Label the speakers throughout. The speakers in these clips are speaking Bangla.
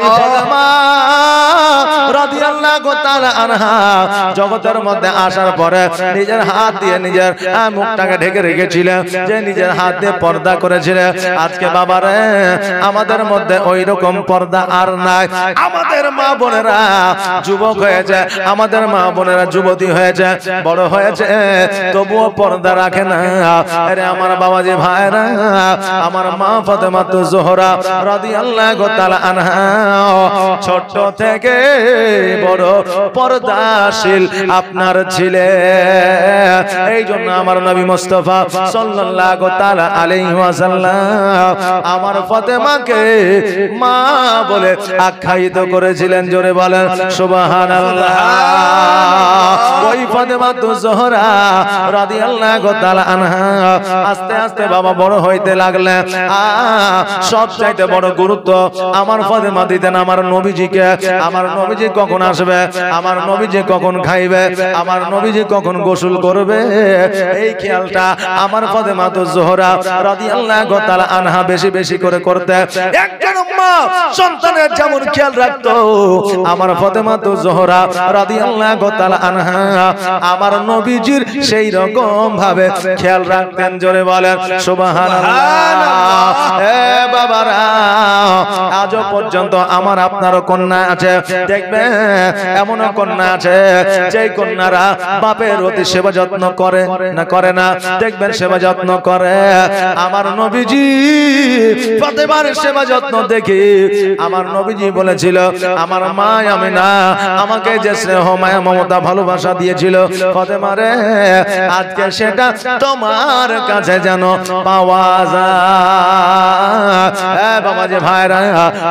Speaker 1: ফাতেমা রাদিয়াল্লাহু তাআলা আনহা জগতের মধ্যে আসার পরে নিজের হাত দিয়ে নিজের মুখটাকে ঢেকে রেখেছিলেন, যে নিজের হাত দিয়ে পর্দা করেছিলেন। আজকে বাবারে আমাদের মধ্যে ওই রকম পর্দা আর নাই। আমাদের মা বোনেরা যুবক হয়েছে, আমাদের মা বোনেরা যুবতী হয়েছে, বড় হয়েছে, তবুও পর্দা রাখে না। আরে আমার বাবাজি ভাইরা, আমার মা ফাতেমা জোহরা রাদিয়াল্লাহু তাআলা আনহা ছোট থেকে বড় পর্দাশীল আপনার ছিলেন। এই জন্য আমার নবী মুস্তাফা সাল্লাল্লাহু তাআলা আলাইহি ওয়াসাল্লাম আমার ফাতেমাকে মা বলে আখ্যায়িত করেছিলেন। জোরে বলেন সুবহানাল্লাহ। ওই ফাতেমা জোহরা রাদিয়াল্লাহু তাআলা আনহা আস্তে আস্তে বাবা বড় হইতে লাগলেন। সবচাইতে বড় গুরুত্ব আমার ফাতেমা দিতেন আমার নবীজিকে। আমার নবীজি কখন আসবে, আমার নবীজি কখন খাইবে, আমার নবীজি কখন গোসল করবে, এই খেয়ালটা আমার ফাতেমা জোহরা রাদিয়াল্লাহু তাআলা আনহা বেশি বেশি করে করতে। একজন মা সন্তানের যেমন খেয়াল রাখতো, আমার ফাতেমা জোহরা রাদিয়াল্লাহু তাআলা আনহা আমার নবীজির সেই রকম ভাবে খেয়াল রাখতেন। জোরে বলেন সুবহানাল্লাহ। এ বাবারা, আজও পর্যন্ত আমার আপনারও কন্যা আছে, দেখবে এমনও কন্যা আছে যে কন্যারা বাপের অতি সেবা যত্ন করে না, করে না, দেখবেন সেবা যত্ন করে। আমার নবীজি ফাতেমার সেবা যত্ন দেখি আমার নবীজি বলেছিল, আমার মা আমিনা আমাকে যে স্নেহ মায়া মমতা ভালোবাসা দিয়েছিল ফাতেমারে, আজকে সেটা তোমার কাছে যেন পাওয়া যায়। বাবাজি ভাইরা,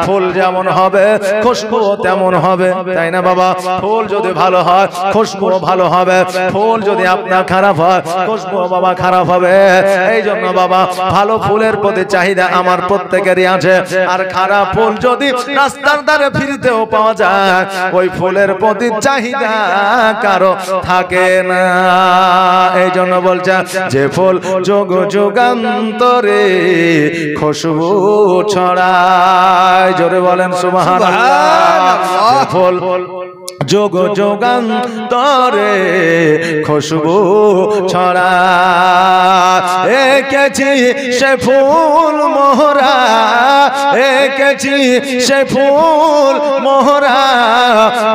Speaker 1: ফুল যেমন হবে খুশবু তেমন হবে, তাই না বাবা? ফুল যদি ভালো হয় খুশবু ভালো হবে, ফুল যদি আপনার খারাপ হয় খুশবু বাবা খারাপ হবে। এই জন্য বাবা ভালো ফুলের প্রতি চাহিদা আমার প্রত্যেকেরই আছে, আর খারাপ ফুল যদি রাস্তার ধারে ফিরতেও পাওয়া যায় ওই ফুলের প্রতি চাহিদা কারো থাকে না। এই জন্য বলছে যে ফুল যোগ যুগান্তরে খুশবু ছড়ায়। জোরে বলেন সুবহানাল্লাহ। ফুল যোগ যুগান্তরে খুশবু ছড়ায়। এঁকেছি সে ফুল মোহরা, এঁকেছি সে ফুল মোহরা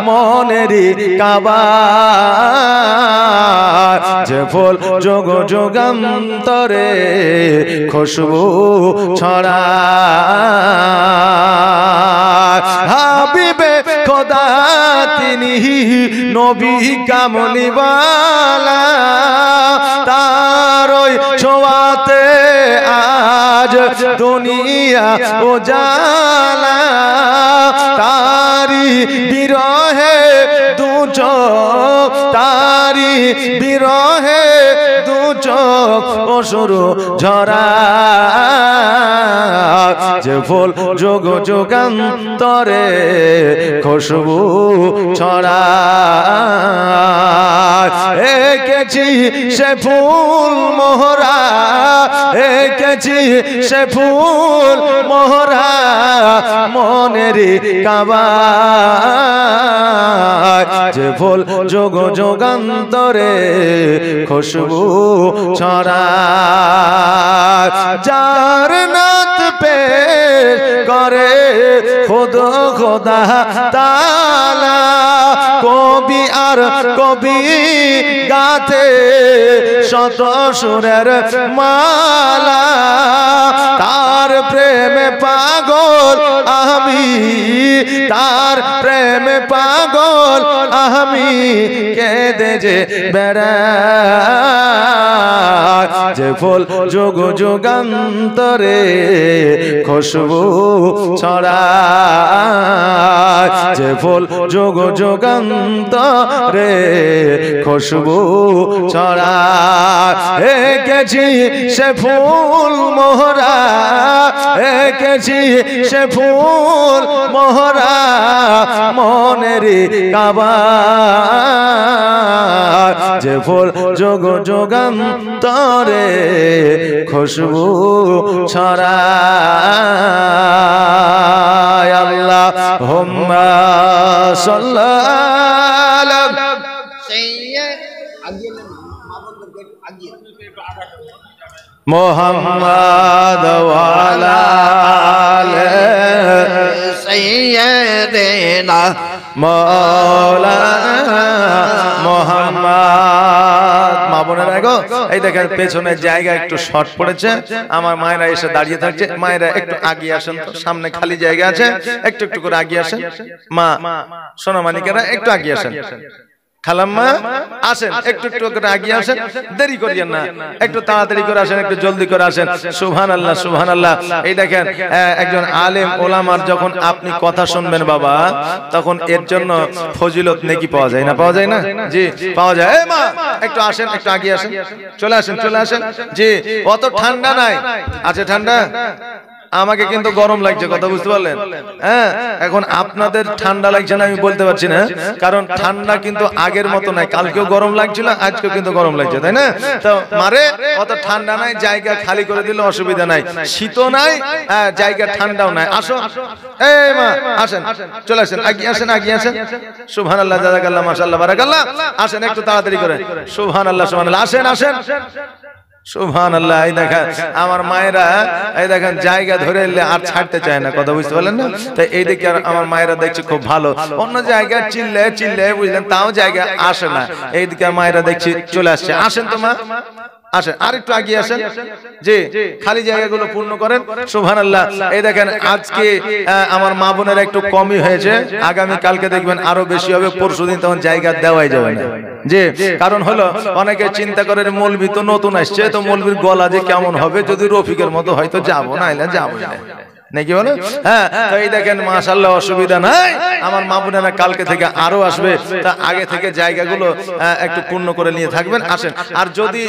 Speaker 1: মনেরই কাবা, যে ফুল যোগ যুগান্তরে খুশবু ছড়ায়। হাবিবে খোদা তিনি নবী কামলিওয়ালা, তার ওই ছোঁয়াতে আজ দুনিয়া উজালা, তারি বিরহে দু চোখ, তারি বিরহে দু চোখ অসুরু ঝরা, যে ফুল যোগ যুগান্তরে খুশবু ছড়ায়। এঁকেছি সে ফুল মোহরা, এঁকেছি সে ফুল মোহরা মনেরই কাবা, যে ফুল যোগ যুগান্তরে খুশবু ছড়ায়। যার নাত পেশ করে খুদ খোদা তাআলা, কবি আর কবি গাতে শত সুরের মালা, তার প্রেমে পাগল আমি, তার প্রেমে পাগল আমি, কেঁদে যে বেড়াই, যে ফুল যোগ যুগান্তরে খুশবু ছড়ায়, যে ফুল যোগ যুগান্তরে খুশবু ছড়ায়। এঁকেছি সে ফুল মোহরা, এঁকেছি সে ফুল মোহরা মনেরই কাবা, যে ফুল যোগ যোগান্তরে খুশবু ছড়ায় আল্লাহুম্মা সাল্লাল্লাহু মুহাম্মাদ ওয়া আলা আলি সাইয়্যিদিনা মাওলানা মুহাম্মদ। মা বোনেরা গো, এই দেখেন পেছনের জায়গা একটু শর্ট পড়েছে, আমার মায়েরা এসে দাঁড়িয়ে থাকছে। মায়েরা একটু আগিয়ে আসেন তো, সামনে খালি জায়গা আছে, একটু একটু করে আগিয়ে আসেন। মা সোনামানিকেরা একটু আগিয়ে আসেন। খালাম্মা আসেন, একটু একটু করে আগিয়ে আসেন, দেরি করিয়েন না, একটু তাড়াতাড়ি করে আসেন, একটু জলদি করে আসেন। সুবহানাল্লাহ সুবহানাল্লাহ। এই দেখেন একজন আলেম ওলামার যখন আপনি কথা শুনবেন বাবা, তখন এর জন্য ফজিলত নেকি পাওয়া যায় না? পাওয়া যায় না? জি পাওয়া যায়। এই মা একটু আসেন, একটু আগিয়ে আসেন, চলে আসেন চলে আসেন। জি অত ঠান্ডা নাই, আছে ঠান্ডা? আমাকে কিন্তু গরম লাগছে, কথা বুঝতে পারলেন? হ্যাঁ, এখন আপনাদের ঠান্ডা লাগছে না আমি বলতে পারছি না, কারণ ঠান্ডা কিন্তু আগের মতো নাই। কালকেও গরম লাগছিল, আজকেও কিন্তু গরম লাগছে, তাই না? তো মারে অত ঠান্ডা নাই, জায়গা খালি করে দিলে অসুবিধা নাই, শীতও নাই, জায়গা ঠান্ডাও নাই। আসো এই মা আসেন, চলে আসেন, আগিয়ে আসেন আগিয়ে আসেন। সুবহানাল্লাহ জাযাকাল্লাহ মাশাআল্লাহ বারাকাল্লাহ। আসেন একটু তাড়াতাড়ি করে। সুবহানাল্লাহ সুবহানাল্লাহ। আসেন আসেন। সুবহানাল্লাহ। এই দেখেন আমার মায়েরা, এই দেখেন জায়গা ধরে এলে আর ছাড়তে চায় না, কথা বুঝতে পারলেন না? তাই এই দিকে আমার মায়েরা দেখছি খুব ভালো, অন্য জায়গায় চিল্লে চিল্লে বুঝলেন তাও জায়গা আসে না, এইদিকে মায়েরা দেখছি চলে আসছে। আসেন তো মা আসেন, আর একটু আগিয়ে আসেন। জি খালি জায়গাগুলো পূর্ণ করেন। সুবহানাল্লাহ। এই দেখেন আজকে আমার মা বোনেরা একটু কমই হয়েছে, আগামী কালকে দেখবেন আরো বেশি হবে, পরশুদিন তখন জায়গা দেওয়াই যাবে না। জি কারণ হলো অনেকে চিন্তা করে মৌলবি তো নতুন আসছে, তো মৌলবির গলা যে কেমন হবে, যদি রফিকের মতো হয়তো যাবো না, এলে যাবো না নাকি বলে? হ্যাঁ, তো এই দেখেন মাশাআল্লাহ অসুবিধা নাই, আমার মা বোনেরা কালকে থেকে আরো আসবে, তা আগে থেকে জায়গাগুলো একটু পূর্ণ করে নিয়ে থাকবেন। আসেন, আর যদি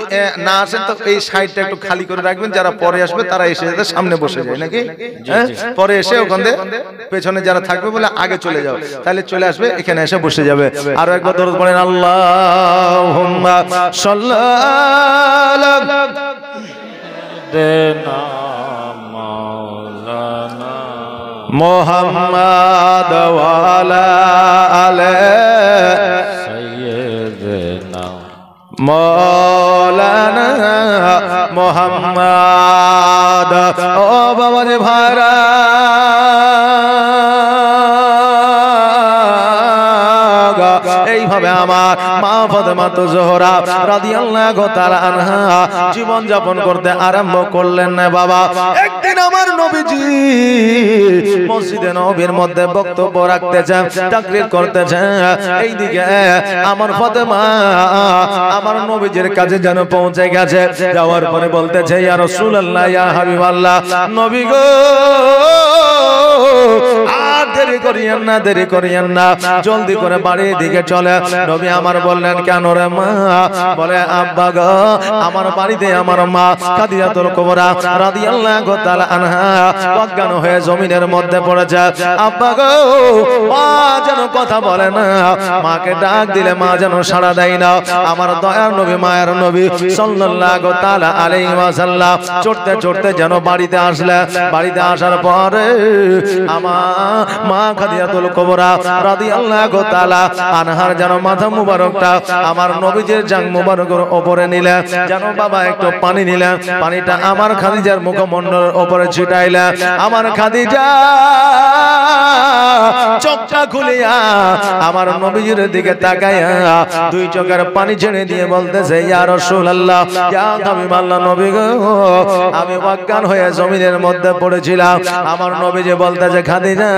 Speaker 1: না আসেন তো এই সাইডটা একটু খালি করে রাখবেন, যারা পরে আসবে তারা এসে যাতে সামনে বসে যায় নাকি, হ্যাঁ পরে এসে ওখানে পেছনে যারা থাকবে বলে আগে চলে যাও, তাহলে চলে আসবে এখানে এসে বসে যাবে। আরো একবার দরুদ পড়েন, আল্লাহুম্মা সাল্লাল্লাহু মুহাম্মাদ ওয়া আলা আলি সাইয়্যিদিনা মাওলানা মুহাম্মাদ। ও বাবা রে ভাইরা, এইভাবে আমার মা ফাতেমা জোহরা রাদিয়াল্লাহু তাআলা আনহা জীবন যাপন করতে আরম্ভ করলেন না বাবা। একদিন আমার নবীজি মসজিদে নববীর মধ্যে বক্তব্য রাখতেছেন, তাকরীর করতেছেন, এইদিকে আমার ফাতেমা আমার নবীজির কাছে যেন পৌঁছে গেছে। যাওয়ার পরে বলতেছে, ইয়া রাসূলুল্লাহ, ইয়া হাবিবাল্লাহ, নবী গো আর দেরি করিয়েন না, দেরি করিয়েন না, জলদি করে বাড়ির দিকে চলে। নবী আমার বললেন, কেন রে মা? বলে, আব্বা গো আমার বাড়িতে আমার মা খাদিজাতুল কুবরা রাদিয়াল্লাহু তাআলা আনহা অজ্ঞান হয়ে জমিনের মধ্যে পড়েছে। আব্বা গো মা যেন কথা বলে না, মাকে ডাক দিলে মা যেন সাড়া দেয় না। আমার দয়ার নবী মায়ের নবী সাল্লাল্লাহু তাআলা আলাইহি ওয়াসাল্লাম চড়তে চড়তে যেন বাড়িতে আসলে, বাড়িতে আসার পরে আমার মা খাদিজাতুল কুবরা রাদিয়াল্লাহু তাআলা আনহার যেন মাথা মুবারকটা আমার নবীজির জাং মুবারকের উপরে নিলেন, যেন বাবা একটু পানি নিলেন, পানিটা আমার খাদিজার মুখমণ্ডলের উপরে ছিটাইলেন। আমার খাদিজা চোখটা খুলিয়া আমার নবীজির দিকে তাকাইয়া দুই চোখের পানি ছেড়ে দিয়ে বলতেছে, ইয়া রাসূলুল্লাহ, ইয়া হাবিবাল্লাহ, নবী গো আমি অজ্ঞান হয়ে জমিনের মধ্যে পড়েছিলাম। আমার নবীজি বলতেছে, খাদিজা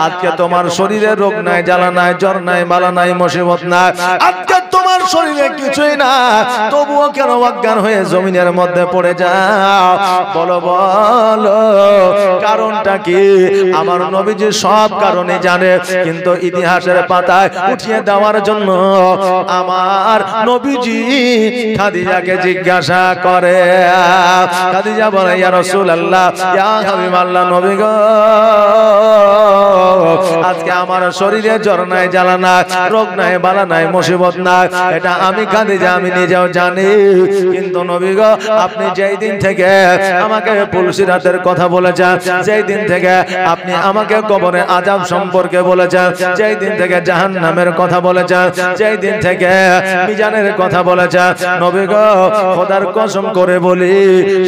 Speaker 1: আজকে তোমার শরীরে রোগ নাই, জ্বালা নাই, জ্বর নাই, বালা নাই, মুসিবত নাই, আজকে তোমার শরীরে কিছুই না, তবুও কেন অজ্ঞান হয়ে জমিনের মধ্যে পড়ে যাও? বলো বলো কারণটা কি? আমার নবীজি সব কারণে জানে, কিন্তু ইতিহাসের পাতায় উঠিয়ে দেওয়ার জন্য আমার নবীজি খাদিজাকে জিজ্ঞাসা করে। খাদিজা বলে, ইয়া রাসূলুল্লাহ, ইয়া হাবিবাল্লাহ, নবী গো আজকে আমার শরীরে জ্বর নাই, জ্বালা নাই, রোগ নাই, বালা নাই, মুসিবত নাই, এটা আমি খাদিজা আমি নিজেও জানি। কিন্তু নবী গো আপনি যেই দিন থেকে আমাকে পুলসিরাতের কথা বলেছেন, যেই দিন থেকে আপনি আমাকে কবরে আযাব সম্পর্কে বলেছেন, যেই দিন থেকে জাহান্নামের কথা বলেছেন, যেই দিন থেকে মিজানের কথা বলেছেন, নবী গো খোদার কসম করে বলি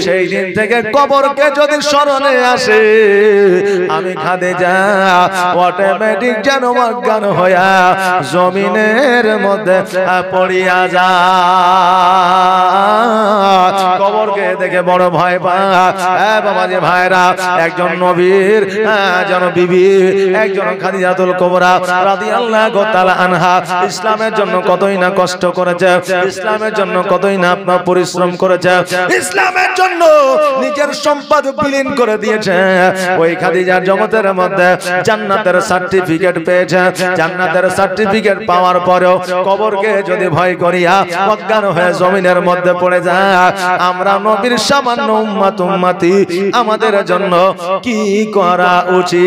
Speaker 1: সেই দিন থেকে কবরকে যদি স্মরণে আসে আমি খাদিজা অটোমেটিক যেন অজ্ঞান হইয়া জমিনের মধ্যে পড়িয়া যায়। কবরকে দেখে বড় ভয় পায় বাবাজি ভাইরা। একজন নবীর যেন বিবি, একজন খাদিজাতুল কুবরা রাদিয়াল্লাহু তাআলা আনহা ইসলামের জন্য কতই না কষ্ট করেছে, ইসলামের জন্য কতই না আপনার পরিশ্রম করেছে, ইসলামের জন্য নিজের সম্পদ বিলীন করে দিয়েছে। ওই খাদিজার জগতের মধ্যে জান্নাতের সার্টিফিকেট পেয়েছে। জান্নাতের সার্টিফিকেট পাওয়ার পরেও কবরকে যদি ভয় করিয়া অজ্ঞান হয়ে জমিনের মধ্যে পড়ে যায়, আমরা নবীর সামান্য উম্মতি আমাদের জন্য কি করা উচিত?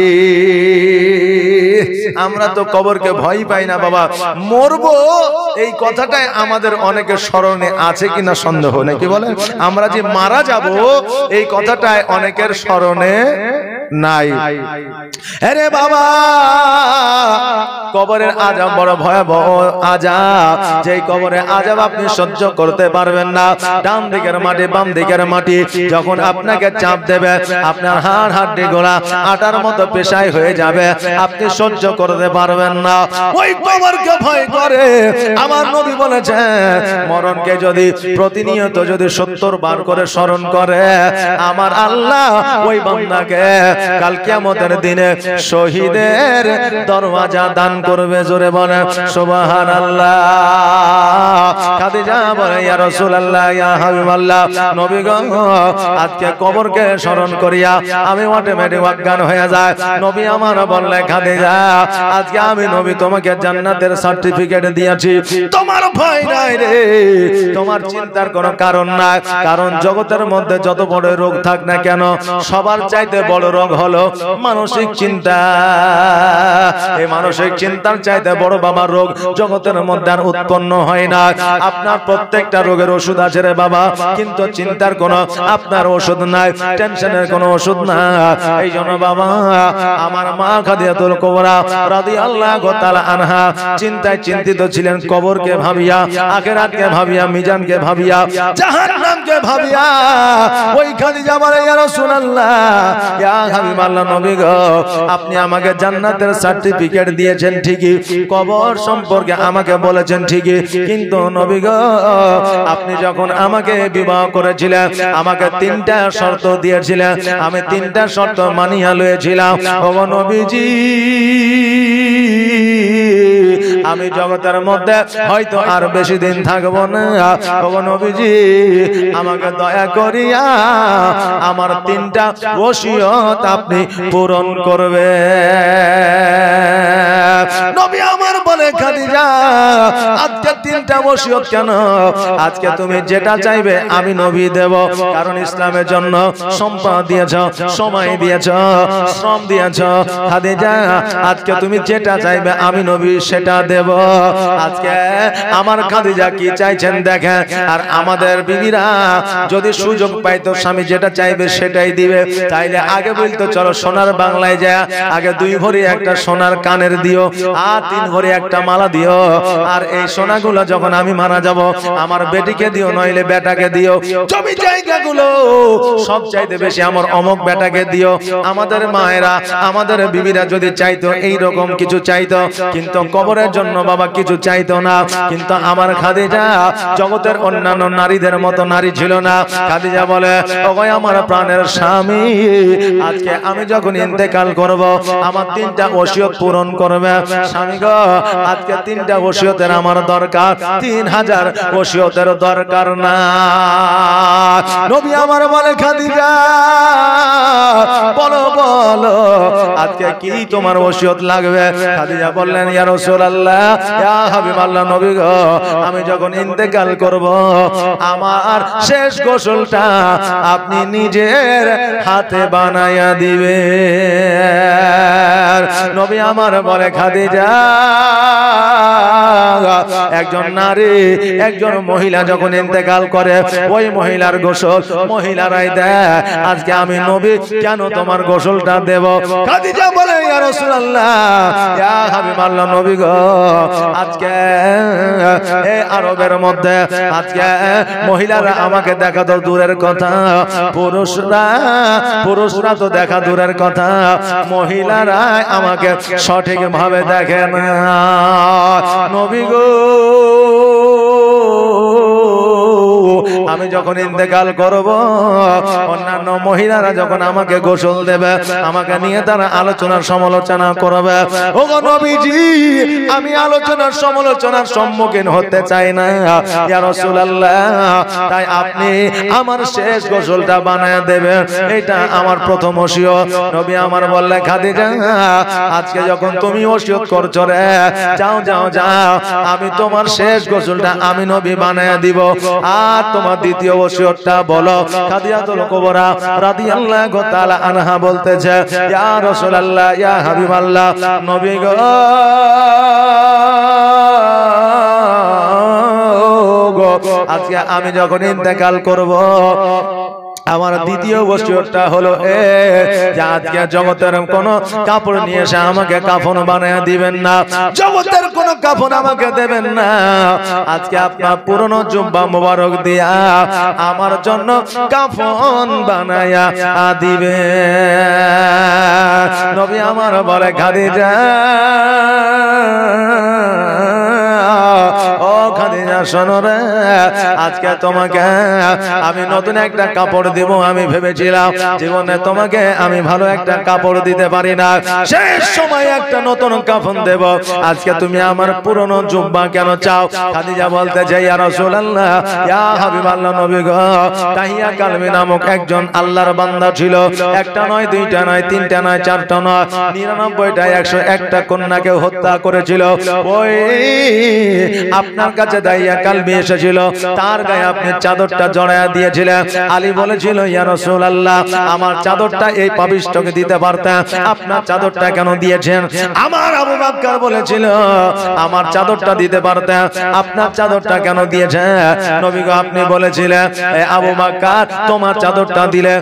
Speaker 1: আমরা তো কবরকে ভয় পাই না বাবা, মরবো এই কথাটাই আমাদের অনেকের স্মরণে আছে কিনা সন্দেহ নেই। কি বলেন? আমরা যে মারা যাব এই কথাটাই অনেকের স্মরণে নাই। আরে বাবা কবরের আযাব বড় ভয়াবহ আযাব, যেই কবরের আযাব আপনি সহ্য করতে পারবেন না। ডান দিকের মাটি বাম দিকের মাটি যখন আপনাকে চাপ দেবে আপনার হাড় হাড্ডি গোলা আটার মতো পেশাই হয়ে যাবে, আপনি সহ্য করতে পারবেন না। ওই কবরকে ভয় করে আমার নবী বলেছেন মরণকে যদি প্রতিনিয়ত যদি 70 বার করে স্মরণ করে আমার আল্লাহ ওই বান্দাকে কাল কিয়ামতের দিনে শহীদের দরওয়াজা দান করবে। জোরে বলে সুবহানাল্লাহ। খাদিজা বলে ইয়া রাসূলুল্লাহ ইয়া হাবিবাল্লাহ, নবী গো আজকে কবরকে স্মরণ করিয়া আমি অটোমেটিক অজ্ঞান হয়ে যায়। নবী আমার বললে খাদিজা আজকে আমি নবী তোমাকে জান্নাতের সার্টিফিকেট দিয়েছি, তোমার ভয় নাই রে, তোমার চিন্তার কোনো কারণ নাই। কারণ জগতের মধ্যে যত বড় রোগ থাক না কেন সবার চাইতে বড় রোগ হলো মানসিক চিন্তা। এই মানসিক চিন্তার চাইতে বড় বাবা রোগ জগতের মধ্যে আর উৎপন্ন হয় না। আপনার প্রত্যেকটা রোগের ওষুধ আছে রে বাবা, কিন্তু চিন্তার কোনো আপনার ওষুধ নাই, টেনশনের কোনো ওষুধ নাই। এই জন্য বাবা আমার মা খাদিজাতুল কুবরা রাদিয়াল্লাহু তাআলা আনহা চিন্তায় চিন্তিত ছিলেন, কবরকে ভাবিয়া, আখিরাতকে ভাবিয়া, মিজানকে ভাবিয়া, জাহান্নামকে ভাবিয়া। ওই খাদিজা বলে ইয়া রাসূলুল্লাহ ইয়া হাবিবাল্লাহ, নবী গো আপনি আমাকে জান্নাতের সার্টিফিকেট দিয়েছেন ঠিকই, কবর সম্পর্কে আমাকে বলেছেন ঠিকই, কিন্তু নবী গো আপনি যখন আমাকে বিবাহ করেছিলেন আমাকে 3টা শর্ত দিয়েছিলেন, আমি 3টা শর্ত মানিয়া লয়েছিলাম। ওগো নবীজি আমি জগতের মধ্যে হয়তো আর বেশি দিন থাকবো না। ওগো নবীজি আমাকে দয়া করিয়া আমার 3টা ওসিয়ত আপনি পূরণ করবে। নবী আমার বলে খাদিজা আজকে 3টা ওসিয়ত কেন? আজকে তুমি যেটা চাইবে আমি নবী দেব, কারণ ইসলামের জন্য সম্পদ দিয়েছ, সময় দিয়েছ, শ্রম দিয়েছ। খাদিজা আজকে তুমি যেটা চাইবে আমি নবী সেটা দেব। আজকে আমার খাদিজা কি চাইছেন দেখেন। আর আমাদের বিবিরা যদি সুযোগ পাইতো স্বামী যেটা চাইবে সেটাই দিবে, তাইলে আগে বলতো চলো সোনার বাংলায় যায় আগে 2 ভরি একটা সোনার কানের দিও আর 3 ভরি একটা মালা দিও, আর এই সোনাগুলো যখন আমি মারা যাব আমার বেটিকে দিও নইলে বেটাকে দিও, জমি জায়গাগুলো সব চাইতে বেশি আমার অমুক বেটাকে দিও। আমাদের মায়েরা আমাদের বিবিরা যদি চাইতো এই রকম কিছু চাইতো, কিন্তু কবরের জন্য বাবা কিছু চাইতো না। কিন্তু আমার খাদিজা জগতের অন্যান্য নারীদের মতো নারী ছিল না। খাদিজা বলে ওগো আমার প্রাণের স্বামী আজকে আমি যখন ইন্তেকাল করব আমার 3টা ওসিয়ত পূরণ করবে। স্বামী গো আজকে 3টা ওসিয়তের আমার দরকার, 3000 ওসিয়তের দরকার না। নবী আমার বলে খাদিজা বলো বলো আজকে কি তোমার ওসিয়ত লাগবে? খাদিজা বললেন ইয়া রাসূলুল্লাহ ইয়া হাবিবাল্লাহ, নবী গো আমি যখন ইন্তেকাল করব আমার শেষ গোসলটা আপনি নিজের হাতে বানায়া দিবেন। নবী আমার বলে খাদিজা একজন নারী একজন মহিলা যখন ইন্তেকাল করে ওই মহিলার গোসল মহিলারাই দেয়। আজকে আমি নবী কেন তোমার গোসলটা দেব? খাদিজা বলে ইয়া রাসূলুল্লাহ ইয়া হাবিবাল্লাহ নবী গো, আজকে এই আরবের মধ্যে আজকে মহিলারা আমাকে দেখা তো দূরের কথা, পুরুষরা তো দেখা দূরের কথা, মহিলারা আমাকে সঠিক ভাবে দেখে না। নবী গো, আমি যখন ইন্তেকাল করব অন্যান্য মহিলারা যখন আমাকে গোসল দেবে আমাকে নিয়ে তারা আলোচনার সমালোচনা করবে। ওগো নবীজি, আমি আলোচনার সমালোচনার সম্মুখীন হতে চাই না ইয়া রাসূলুল্লাহ, তাই আপনি আমার শেষ গোসলটা বানায় দেবেন, এটা আমার প্রথম ওসিয়ত। নবী আমার বললেন খাদিজা, আজকে যখন তুমি ওসিয়ত করছো রে, যাও যাও যাও, আমি তোমার শেষ গোসলটা আমি নবী বানায় দিব। আর তোমার দ্বিতীয় ওসিয়তটা বলো। খাদিজাতুল কুবরা রাদিয়াল্লাহু তাআলা আনহা বলতেছে ইয়া রাসূলুল্লাহ ইয়া হাবিবাল্লাহ নবী গো, আজকে আমি যখন ইন্তেকাল করব আমার দ্বিতীয় ওসিয়তটা হলো যে আজকে জগতের কোন কাপড় নিয়ে এসে আমাকে কাফন বানায় দিবেন না, জগতের কোন কাফন আমাকে দেবেন না। আজকে আপনার পুরনো জুব্বা মোবারক দিয়া আমার জন্য কাফন বানায়া দিবেন। নবী আমার বলে খাদিজা, ও খাদিজা শোনো রে, আজকে তোমাকে আমি নতুন একটা কাপড় দিব। আমি ভেবেছিলাম জীবনে তোমাকে আমি ভালো একটা কাপড় দিতে পারি না, শেষ সময় একটা নতুন কাফন দেব। আজকে তুমি আমার পুরনো জুব্বা কেন চাও? খাদিজা বলতে যাই ইয়া রাসূলুল্লাহ ইয়া হাবিবাল্লাহ নবী গো, তাহিয়া কালবি নামক একজন আল্লাহর বান্দা ছিল, একটা নয় দুইটা নয় তিনটা নয় চারটা নয় 99টা 101টা কন্যাকে হত্যা করেছিল। ওই আপনার কাছে দাইয়া কালবি এসেছিল, তার গায়ে আপনি চাদরটা জড়ায়া দিয়েছিলেন। আলী বলেছিল ইয়া রাসূলুল্লাহ আমার চাদরটা এই পাপিষ্ঠকে দিতে পারতেন, আপনার চাদরটা কেন দিয়েছেন? আমার আবু বকর বলেছিল আমার চাদরটা দিতে পারতেন, আপনার চাদরটা কেন দিয়েছেন? নবী গো, আপনি বলেছিলেন আবু বকর তোমার চাদরটা দিলে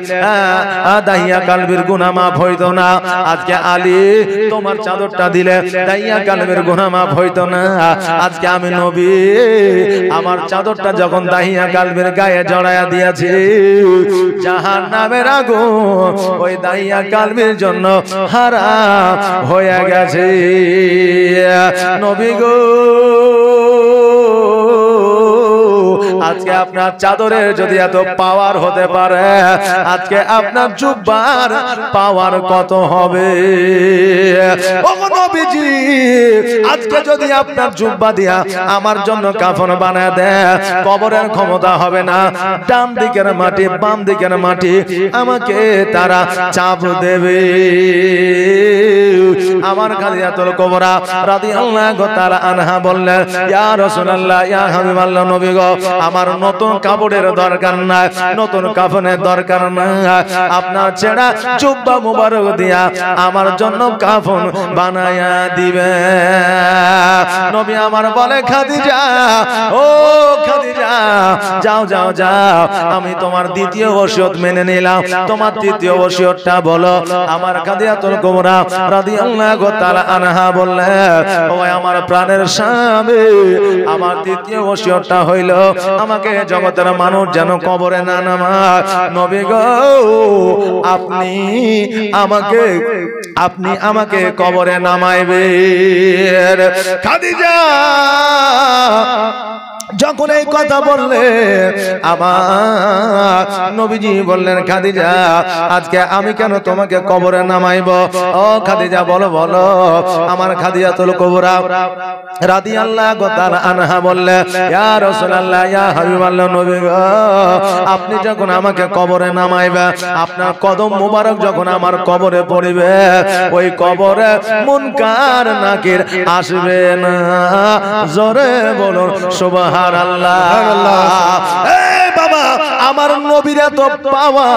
Speaker 1: দাইয়া কালবির গুনাহ মাফ হইতো না। আজকে আলী তোমার চাদরটা দিলে দাইয়া কালবির গুনাহ মাফ হইতো না। আজকে আমি নবী আমার চাদরটা যখন দাহিয়া কালবির গায়ে জড়ায়া দিয়েছি, জাহান্নামের আগুন ওই দাহিয়া কালবির জন্য হারাম হয়ে গেছে। নবী গো, আজকে আপনার চাদরের যদি এত পাওয়ার হতে পারে, আজকে আপনার জুব্বার পাওয়ার কত হবে? ওগো নবীজি, আজকে যদি আপনার জুব্বা দিয়া আমার জন্য কাফন বানায় দেয়, কবরের ক্ষমতা হবে না। ডান দিকের মাটি বাম দিকের মাটি আমাকে তারা চাপ দেবে। আমার খাদিজাতুল কুবরা রাদিয়াল্লাহু তাআলা আনহা বললেন ইয়া রাসূলুল্লাহ ইয়া হাবিবাল্লাহ নবী গো, আমার নতুন কাপড়ের দরকার নাই, নতুন কাফনের দরকার নাই, আপনার ছেঁড়া জুব্বা মুবারক দিয়া আমার জন্য কাফন বানায়া দিবে। নবী আমার বলে খাদিজা, ও খাদিজা যাও যাও যাও, আমি তোমার দ্বিতীয় ওসিয়ত মেনে নিলাম, তোমার তৃতীয় ওসিয়তটা বলো। আমার খাদিজাতুল কুবরা রাদিয়াল্লাহু তাআলা আনহা বললেন ও আমার প্রাণের স্বামী, আমার তৃতীয় ওসিয়তটা হইল আমাকে জগতের মানুষ যেন কবরে না নামায়। নবী গো, আপনি আমাকে কবরে নামাইবেন। খাদিজা যখন এই কথা বললে আমার নবীজি বললেন খাদিজা, আজকে আমি কেন তোমাকে কবরে নামাইব? ও খাদিজা বলো বলো। আমার খাদিজাতুল কুবরা রাদিয়াল্লাহু তাআলা আনহা বললেন ইয়া রাসূলুল্লাহ ইয়া হাবিবাল্লাহ নবী গো, আপনি যখন আমাকে কবরে নামাইবেন, আপনার কদম মোবারক যখন আমার কবরে পড়িবে, ওই কবরে মুনকার নাকির আসবে না। জোরে বলুন সুবহানাল্লাহ। বাবা আমার নবীর এত পাওয়া,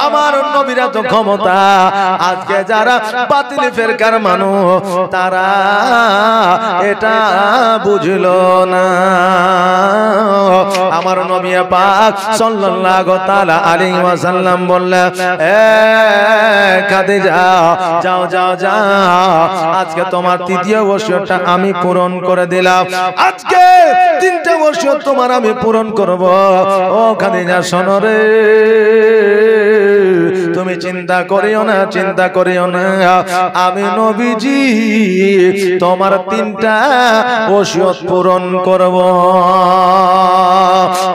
Speaker 1: আমার নবীর এত ক্ষমতা, আজকে যারা বাতিল ফেরকার মানুষ তারা এটা বুঝলো না। আমার নবী পাক সাল্লাল্লাহু তাআলা আলাইহি ওয়াসাল্লাম বললেন, এ খাদিজা যাও যাও যাও, আজকে তোমার তৃতীয় ওসিয়তটা আমি পূরণ করে দিলাম, আজকে তিনটা ওসিয়ত তোমার আমি পূরণ করব। ও খাদিজা শোনো রে, তুমি চিন্তা করিও না, চিন্তা করিও না, আমি নবীজি তোমার তিনটা ওসিয়ত পূরণ করব।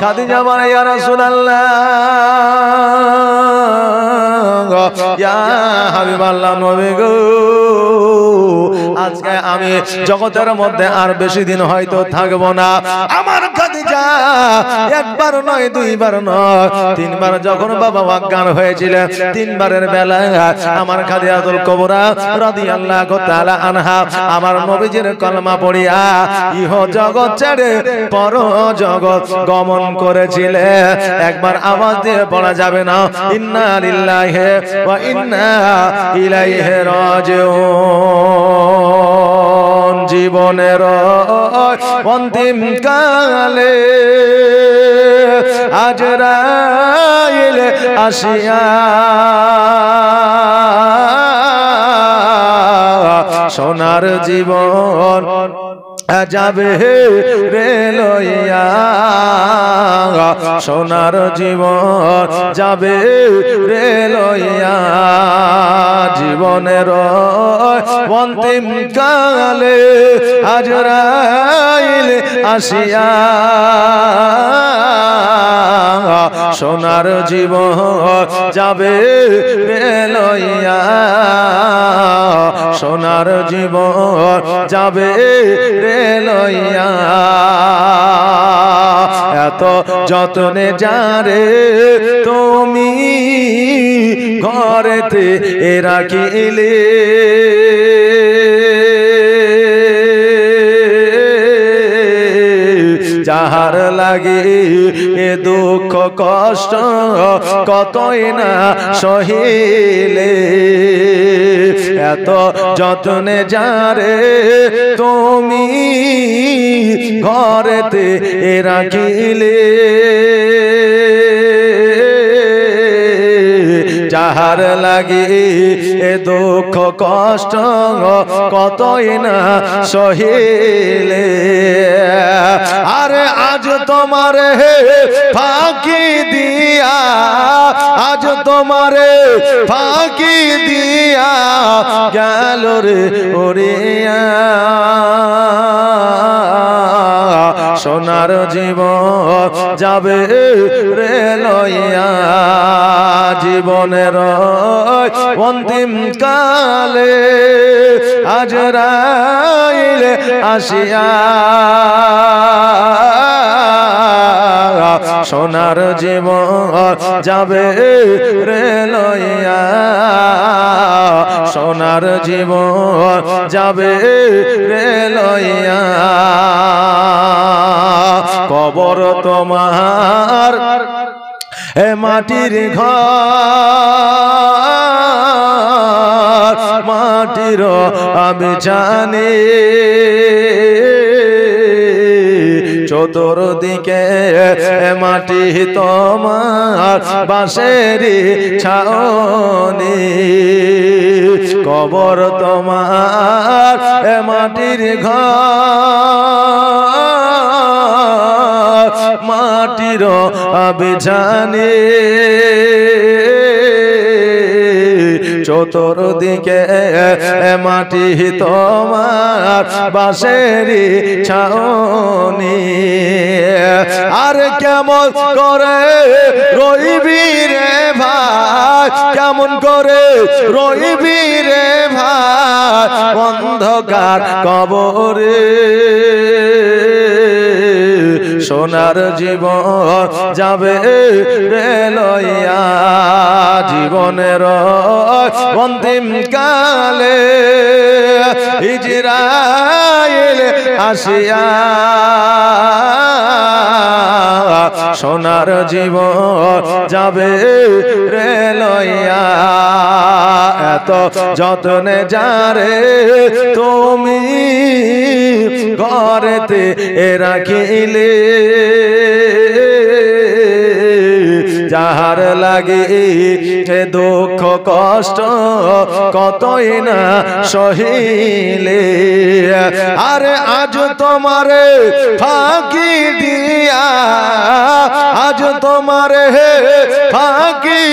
Speaker 1: খাদিজা বলে, ইয়া রাসূলুল্লাহ, ইয়া হাবিবাল্লাহ, নবী গো, আজকে আমি জগতের মধ্যে আর বেশি দিন হয়তো থাকবো না। আমার খাদিজা একবার নয়, দুইবার নয়, তিনবার যখন বাবা অজ্ঞান হয়েছিলেন, তিনবারের বেলায় আমার খাদিজাতুল কুবরা রাদিয়াল্লাহু তাআলা আনহা আমার নবীজির কলমা পড়িয়া ইহ জগৎ ছেড়ে পর জগৎ গমন করেছিলেন। একবার আওয়াজ দিয়ে পড়া যাবে না, ইন্না লিল্লাহি ওয়া ইন্না ইলাইহি রাজিউন। জীবনের অন্তিম কালে আজরাইল আসিয়া সোনার জীবন যাবে রে লইয়া, সোনার জীবন যাবে রে লইয়া। জীবনের অন্তিম কালে আজরাইল আসিয়া সোনার জীবন যাবে রে লইয়া, সোনার জীবন যাবে রে লইয়া। এত যতনে যারে তুমি ঘরেতে রাখিলে, যাহার লাগে এ দুঃখ কষ্ট কতই না সহিলে, এত যতনে যারে তুমি ঘরেতে রাখিলে, যাহার লাগে এ দুঃখ কষ্ট কতই না সহিলে। আরে আজ তোমারে ফাঁকি দিয়া, আজ তোমারে ফাঁকি দিয়া গেল রে ওরিয়া, সোনার জীবন যাবে রে লইয়া। জীবনের অন্তিম কালে আজরাইল আসিয়া সোনার জীবন যাবে রে লইয়া, সোনার জীবন যাবে রে লইয়া। কবর তোমার এ মাটির ঘর, মাটির আমি জানি, চতুর্দিকে মাটি তোমার বাঁশেরি ছাউনি। কবর তোমার এ মাটির ঘর, মাটির আমি জানি, চতুর্দিকে মাটি তোমার বাঁশেরি ছাউনি। আর কেমন করে রইবি রে ভাই, কেমন করে রইবি রে ভাই অন্ধকার কবরে, সোনার জীবন যাবে রে লইয়া। জীবনের অন্তিম কালে ইজরাইল আসিয়া সোনার জীবন যাবে রে লইয়া এত যত্নে যারে তুমি ঘরেতে রাখিলে যাহার লাগে দুঃখ কষ্ট কতই না সহিলে আরে আজ তোমারে ফাঁকি দিয়া আজ তোমারে ফাঁকি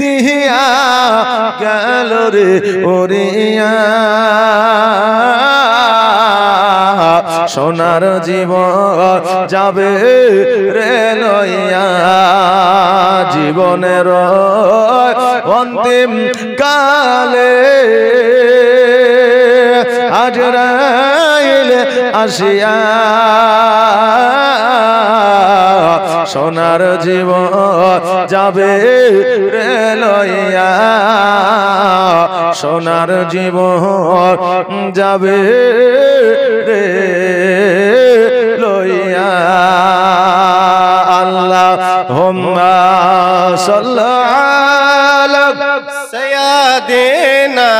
Speaker 1: দিয়া গেল রে ওরিয়া সোনার জীবন যাবে রে লইয়া জীবনের অন্তিম কালে আজরাইল আসিয়া সোনার জীবন যাবে রে লইয়া সোনার জীবন যাবে রে লইয়া আল্লাহুম্মা সাল্লি আলা সাইয়্যিদিনা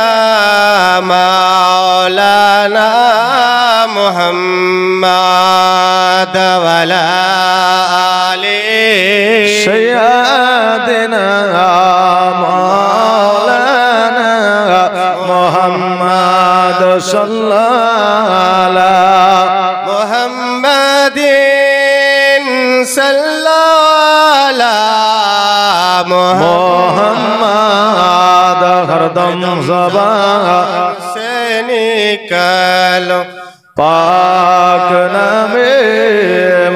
Speaker 1: মাওলানা মুহাম্মাদ ওয়া আলা আলি সাইয়্যিদিনা মাওলানা মুহাম্মাদ সাল্লাল্লাহু মুহাম্মাদিন সাল্লাল্লাহু মুহাম্মাদ হরদম জবান সে নিকালো পাক নামে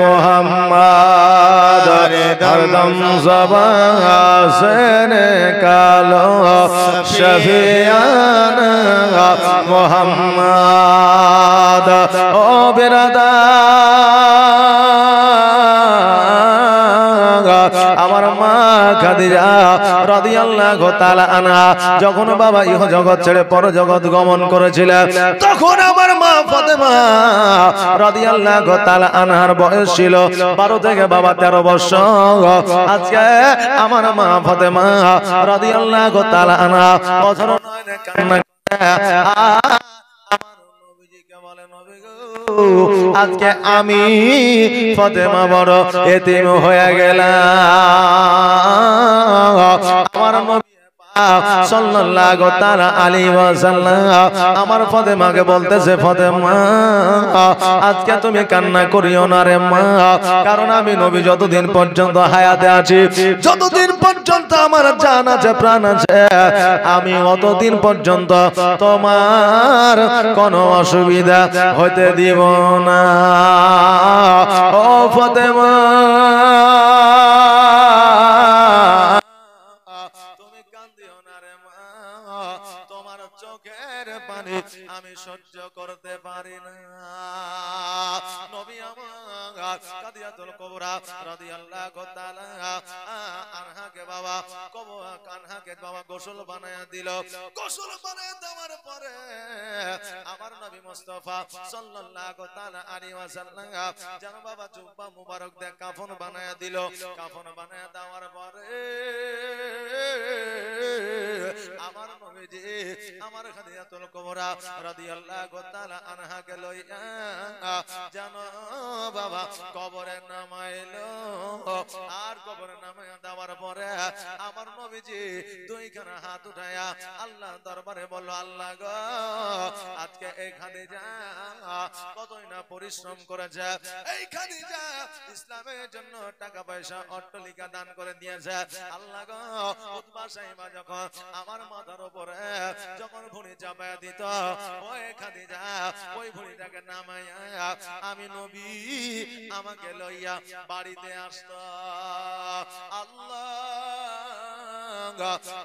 Speaker 1: মুহাম্মাদ হরদম জবান সে নিকালো শফিয়ানা মুহাম্মাদ ও বিরাদার আমার মা খাদিজা রাদিয়াল্লাহু তাআলা আনহা যখন বাবা ইহ জগৎ ছেড়ে পর জগৎ গমন করেছিলেন তখন আমার মা ফাতেমা রাদিয়াল্লাহু তাআলা আনহার বয়স ছিল 12 থেকে বাবা 13 বছর আজকে আমার মা ফাতেমা রাদিয়াল্লাহু তাআলা আনহা বছর নয় কান্না আজকে আমি ফাতেমা বড় এতিম হয়ে গেলাম আমার নবী সাল্লাল্লাহু তাআলা আলাইহি ওয়াসাল্লাম আমার ফাতেমাকে বলতেছে ফাতেমা আজকে তুমি কান্না করিও না রে মা কারণ আমি নবী যতদিন পর্যন্ত হায়াতে আছি যতদিন পর্যন্ত আমার জান আছে প্রাণ আছে আমি অতদিন পর্যন্ত তোমার কোনো অসুবিধা হতে দিব না ও ফাতেমা আমি সহ্য করতে পারি না নবী আমার কাদিয়াতুল কুবরা রাদিয়াল্লাহু তাআলা আনহাকে বাবা কানহাকে বাবা গোসল বানায়া দিল গোসল বানায়া দেওয়ার পরে আমার নবী মুস্তাফা সাল্লাল্লাহু তাআলা আলাইহি ওয়াসাল্লাম যেন বাবা জুব্বা মুবারক দিয়ে কাফন বানায়া দিল কাফন বানায়া দেওয়ার পরে আমার নবীজি আমার খাদিজাতুল কুবরা রাদিয়াল্লাহু তাআলা আনহাকে লইয়া জানো বাবা কবরে নামাইলো আর কবরে নামাইয়া দেওয়ার পরে আমার নবীজি দুইখানা হাত উঠায়া আল্লাহর দরবারে বলল আল্লাহ গো আজকে এই খাদিজা কতই না পরিশ্রম করেছে এই খাদিজা ইসলামের জন্য টাকা পয়সা অট্টালিকা দান করে দিয়েছে আল্লাহ গো উতবা সাইবা যখন আমার মাথার উপরে যখন ভুঁড়ি চাপায়া দিত ওই খাদিজা ওই ভুঁড়িটাকে নামাইয়া আমি নবী আমাকে লইয়া বাড়িতে আসতো আল্লাহ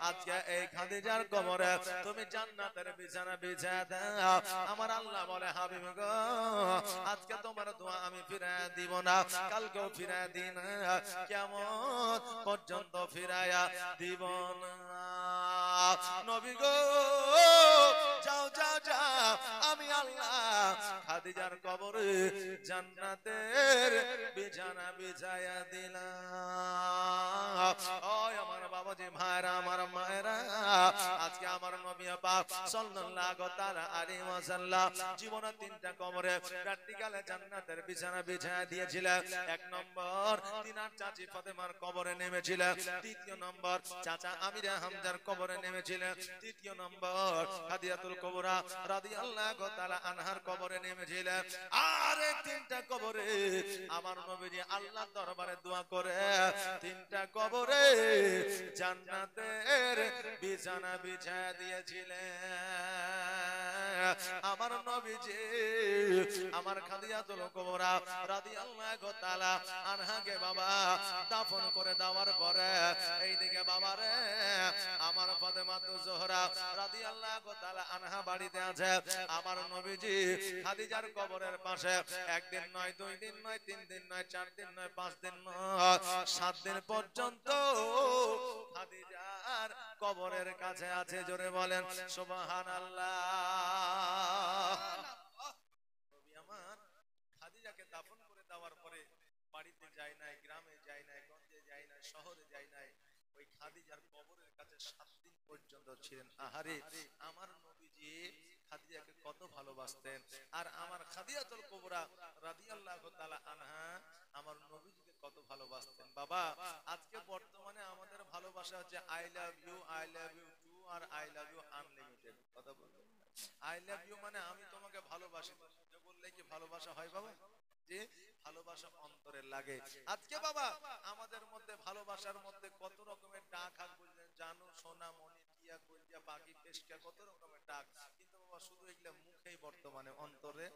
Speaker 1: আজকে এই খাদিজার কবরে তুমি জান্নাতের বিছানা বিছায়া দাও আমার আল্লাহ বলে হাবিব গো আজকে তোমার দোয়া আমি ফিরায়া দিব না কালকেও ফিরায়া দিই না কিয়ামত পর্যন্ত ফিরায়া দিব না নবী গো যাও যাও যাও আমি আল্লাহ খাদিজার কবরে জান্নাতের বিছানা বিছায়া দিলাম। ওই আমার বাবাজি ভাইরা, আমার মায়েরা, আজকে আমার নবী পাক সাল্লাল্লাহু তাআলা আলাইহি ওয়াসাল্লাম জীবনে তিনটা কবরে প্র্যাকটিক্যালে জান্নাতের বিছানা বিছায়া দিয়েছিলেন। এক নম্বর তিনার চাচি ফাতেমার কবরে নেমেছিলেন। দ্বিতীয় নম্বর চাচা আমিরে হামজার কবরে নেমেছিলেন। তৃতীয় নম্বর খাদিজাতুল কুবরা রাদিয়াল্লাহু তাআলা আনহার কবরে নেমেছিলেন। আর এই তিনটা কবরে আমার নবীজি আল্লাহর দরবারে দোয়া করে তিনটা কবরে জান্নাতের বিছানা বিছায়া দিয়েছিলেন। আমার নবীজি আমার খাদিজাতুল কুবরা রাদিয়াল্লাহু তাআলা আনহাকে বাবা দাফন করে দেওয়ার পরে এইদিকে বাবারে আমার ফাতেমাতুজ জোহরা রাদিয়াল্লাহু তাআলা আনহা বাড়িতে আছে। আমার নবীজি খাদিজার কবরের পাশে একদিন নয়, 2 দিন নয়, 3 দিন নয়, 4 দিন নয়, 5 দিন নয়, 7 দিন পর্যন্ত খাদিজার কবরের কাছে আছে। জোরে বলেন সুবহানাল্লাহ। নবী আমার খাদিজাকে দাফন করে দেওয়ার পরে বাড়িতে যায় নাই, গ্রামে যায় নাই, গঞ্জে যায় নাই, শহরে যায় নাই, ওই খাদিজার কবরের কাছে 7 দিন পর্যন্ত ছিলেন। আহারে আমার নবীজি খাদিজাকে কত ভালোবাসতেন। আর আমার খাদিজাতুল কুবরা রাদিয়াল্লাহু তাআলা আনহা আমার নবীজিকে কত ভালোবাসতেন। বাবা আজকে বর্তমানে আমাদের ভালোবাসা হচ্ছে I love you, I love you too, আর আই লাভ ইউ আনলিমিটেড। কথা বলুন, আই লাভ ইউ মানে আমি তোমাকে ভালোবাসি, তো বললে কি ভালোবাসা হয় বাবা? যে ভালোবাসা অন্তরে লাগে। আজকে বাবা আমাদের মধ্যে ভালোবাসার মধ্যে কত রকমের ডাক হাক বললেন, জানো, সোনা, মনি, টিয়া, কলিজা, পাখি, পেশকা, কত রকমের ডাক, কিন্তু বাবা শুধু এগুলো মুখেই বর্তমানে, অন্তরে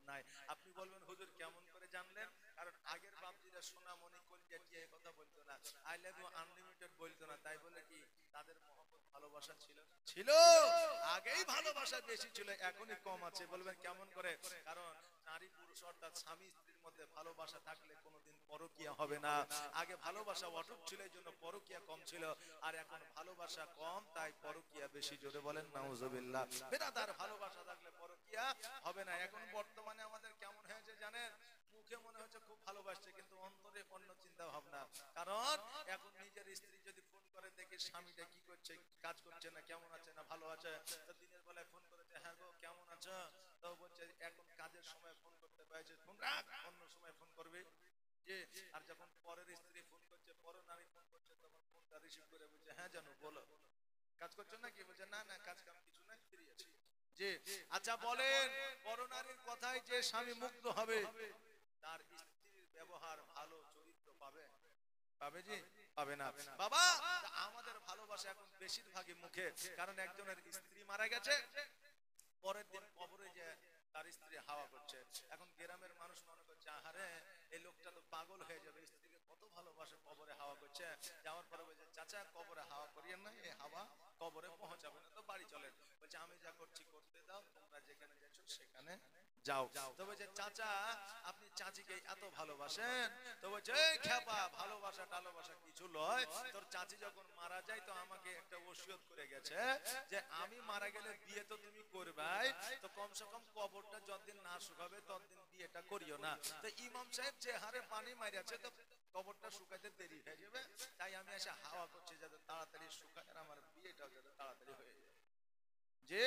Speaker 1: নাই। আপনি বলবেন হুজুর কেমন করে জানলেন? কারণ আগের বাপজিরা সোনা, মনি, কলিজা, টিয়া এই কথা বলতো না, আই লাভ ইউ আনলিমিটেড বলতো না। তাই বলে কি তাদের মহব্বত ভালোবাসা ছিল? ছিল, আগেই ভালোবাসা বেশি ছিল, এখনই কম আছে। বলবেন কেমন করে? কারণ নারী পুরুষ অর্থাৎ স্বামী স্ত্রীর মধ্যে ভালোবাসা থাকলে কোনোদিন পরকীয়া হবে না। আগে ভালোবাসা অটুট ছিল, এই জন্য পরকীয়া কম ছিল, আর এখন ভালোবাসা কম তাই পরকীয়া বেশি। জোরে বলেন নাউজুবিল্লাহ। বেরাদার ভালোবাসা থাকলে পরকীয়া হবে না। এখন বর্তমানে আমাদের কেমন হয়েছে জানেন? মুখে মনে হচ্ছে খুব ভালোবাসছে, কিন্তু অন্তরে অন্য চিন্তা ভাবনা। কারণ এখন নিজের স্ত্রী যদি ফোন করে দেখে স্বামীটা কি করছে, কাজ করছে না, কেমন আছে না ভালো আছে, তো দিনের বেলায় ফোন করেছে, হ্যাঁ গো কেমন আছো, তো বলছে এখন কাজের সময় ফোন করতে পারছে, ফোন রাখ, অন্য সময় ফোন করবে। যে আর যখন পরের স্ত্রী ফোন করছে, পর নারী ফোন করছে, তখন ফোনটা রিসিভ করে বলছে, হ্যাঁ জানো বলো, কাজ করছো না? কি বলছে, না না কাজ কাম কিছু নাই, ফ্রি আছি। যে আচ্ছা বলেন, পর নারীর কথায় যে স্বামী মুগ্ধ হবে, তার স্ত্রীর ব্যবহার ভালো, চরিত্র পাবে? পাবে জি? পাবে না। বাবা আমাদের ভালোবাসা এখন বেশিরভাগই মুখে। কারণ একজনের স্ত্রী মারা গেছে, পরের দিন কবরে যে তার স্ত্রী হাওয়া করছে। এখন গ্রামের মানুষ মনে করছে, আহারে এই লোকটা তো পাগল হয়ে যাবে, স্ত্রীকে কত ভালোবাসে, কবরে হাওয়া করছে। যাওয়ার পরে বলছে, চাচা কবরে হাওয়া করিয়েন না, এই হাওয়া কবরে পৌঁছাবে না, তো বাড়ি চলেন। বলছে আমি যা করছি করতে দাও, তোমরা যেখানে যাচ্ছ সেখানে যাও। তো বলছে, চাচা আপনি চাচিকে এত ভালোবাসেন? তো বলছে, এই খ্যাপা, ভালোবাসা টালোবাসা কিছু লয়, তোর চাচি যখন মারা যায় তো আমাকে একটা ওসিয়ত করে গেছে যে আমি মারা গেলে বিয়ে তো তুমি করবাই, তো কমসে কম কবরটা যতদিন না শুকাবে ততদিন বিয়েটা করিও না। তো ইমাম সাহেব যে হারে পানি মারিয়াছে, তো কবরটা শুকাইতে দেরি হয়ে যাবে, তাই আমি এসে হাওয়া করছি যাতে তাড়াতাড়ি শুকায় আর আমার বিয়েটাও যাতে তাড়াতাড়ি হয়ে যায়। যে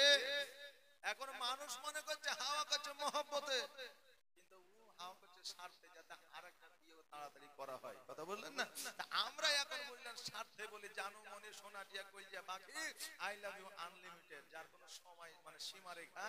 Speaker 1: এখন মানুষ মনে করছে হাওয়া করছে মহব্বতে, কিন্তু ও হাওয়া করছে স্বার্থে, যাতে আরেকটা বিয়ে তাড়াতাড়ি করা হয়। কথা বললেন না? আমরা এখন বললেন স্বার্থে বলি, জানো মনে, সোনা, টিয়া, কলিজা, পাখি, আই লাভ ইউ আনলিমিটেড, যার কোনো সময় মানে সীমারেখা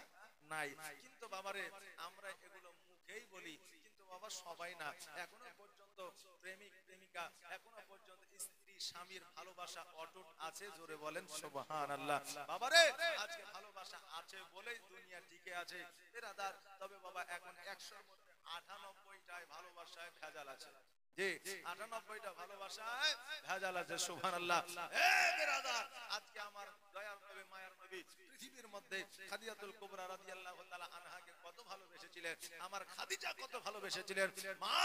Speaker 1: নাই। কিন্তু বাবারে আমরা এগুলো মুখেই বলি, কিন্তু বাবা সবাই না। এখনো পর্যন্ত প্রেমিক প্রেমিকা, এখনো পর্যন্ত স্ত্রী স্বামীর ভালোবাসা অটুট আছে। জোরে বলেন সুবহানাল্লাহ। বাবারে আজকে ভালোবাসা আছে বলেই দুনিয়া টিকে আছে বেরাদার। তবে বাবা এখন 100-র মধ্যে 98টায় ভালোবাসায় ভেজাল আছে। জি 98টা ভালোবাসায় ভেজাল আছে। সুবহানাল্লাহ। এ বেরাদার আজকে আমার দয়ার নবী, মায়ার নবী পৃথিবীর মধ্যে খাদিজাতুল কুবরা রাদিয়াল্লাহু তাআলা আনহাকে কত ভালোবেসেছিলেন, আমার খাদিজা কত ভালোবেসেছিলেন। মা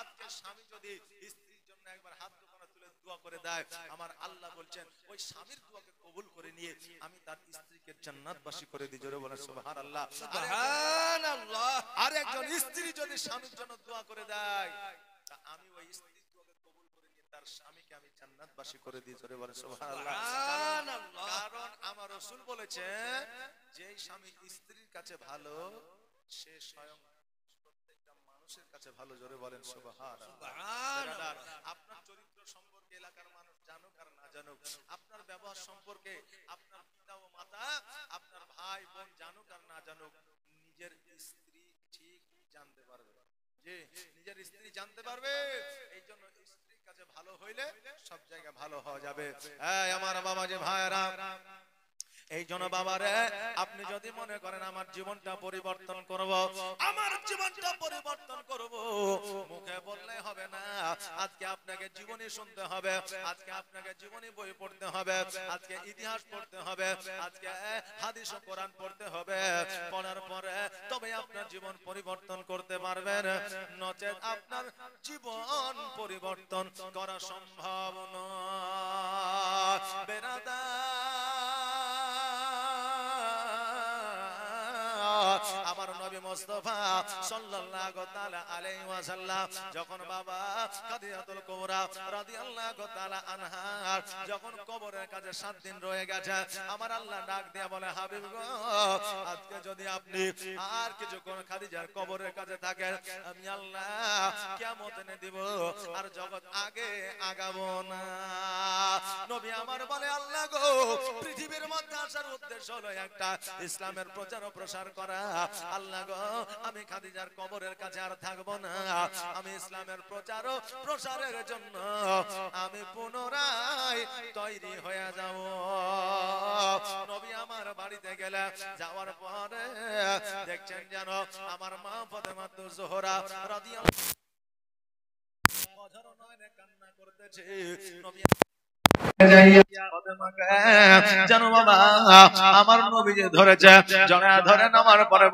Speaker 1: আজকে স্বামী যদি স্ত্রীর জন্য একবার হাত দুখানা তুলে দোয়া করে দেয়, আমার আল্লাহ বলছেন ওই স্বামীর দোয়াকে কবুল করে নিয়ে আমি তার স্ত্রীকে জান্নাতবাসী করে দিই। জোরে বলেন সুবহানাল্লাহ, সুবহানাল্লাহ। আর একজন স্ত্রী যদি স্বামীর জন্য দোয়া করে দেয়, তা আমি ওই স্ত্রীর দোয়াকে কবুল করে নিয়ে তার স্বামীকে আমি জান্নাতবাসী করে দিই। জোরে বলেন সুবহানাল্লাহ, সুবহানাল্লাহ। কারণ আমার রাসূল বলেছেন যে স্বামী স্ত্রীর কাছে ভালো, সে স্বয়ং প্রত্যেকটা মানুষের কাছে ভালো। জোরে বলেন সুবহানাল্লাহ। আপনার চরিত্র সম্পর্কে এলাকার মানুষ জানুক আর না জানুক, আপনার ব্যবহার সম্পর্কে আপনার পিতা ও মাতা, আপনার ভাই বোন জানুক আর না জানুক, নিজের স্ত্রী ঠিক জানতে পারবে। যে নিজের স্ত্রী জানতে পারবে, এই জন্য স্ত্রীর কাছে ভালো হইলে সব জায়গায় ভালো হওয়া যাবে। এই আমার বাবা যে ভাইরা, এই জন্য বাবারে আপনি যদি মনে করেন আমার জীবনটা পরিবর্তন করব, আমার জীবনটা পরিবর্তন করব, মুখে বললে হবে না। আজকে আপনাকে জীবনী শুনতে হবে, আজকে আপনাকে জীবনী বই পড়তে হবে, আজকে ইতিহাস পড়তে হবে, আজকে হাদিস ও কোরআন পড়তে হবে। পড়ার পরে তবে আপনার জীবন পরিবর্তন করতে পারবেন, নচেত আপনার জীবন পরিবর্তন করা সম্ভব নয়। বেরাদা আমার নবী মুস্তাফা সাল্লাল্লাহু তাআলা আলাইহি ওয়াসাল্লাম যখন বাবা খাদিজাতুল কুবরা রাদিয়াল্লাহু তাআলা আনহা যখন কবরের কাছে 7 দিন রয়ে গেছে, আমার আল্লাহ ডাক দিয়ে বলে, হাবিব গো, আজকে যদি আপনি আর কিছুক্ষণ খাদিজার কবরের কাছে থাকেন, আমি আল্লাহ কিয়ামত এনে দিব, আর জগৎ আগে আগাবো না। নবী আমার বলে, আল্লাহ গো, পৃথিবীর মধ্যে আসার উদ্দেশ্য হলো একটা, ইসলামের প্রচার ও প্রসার করা। আল্লাহ গো, আমি খাদিজার কবরের কাছে আর থাকবো না, আমি ইসলামের প্রচার ও প্রসারের জন্য আমি পুনরায় তৈরি হয়ে যাব। নবী আমার বাড়িতে গেলে, যাওয়ার পরে দেখছেন যেন আমার মা ফাতেমা জোহরা রাদিয়াল্লাহু অঝর নয়নে কান্না করতেছে। নবী জানো বাবা, আমার নবী যে ধরেছে, জড়া ধরে নামার পরে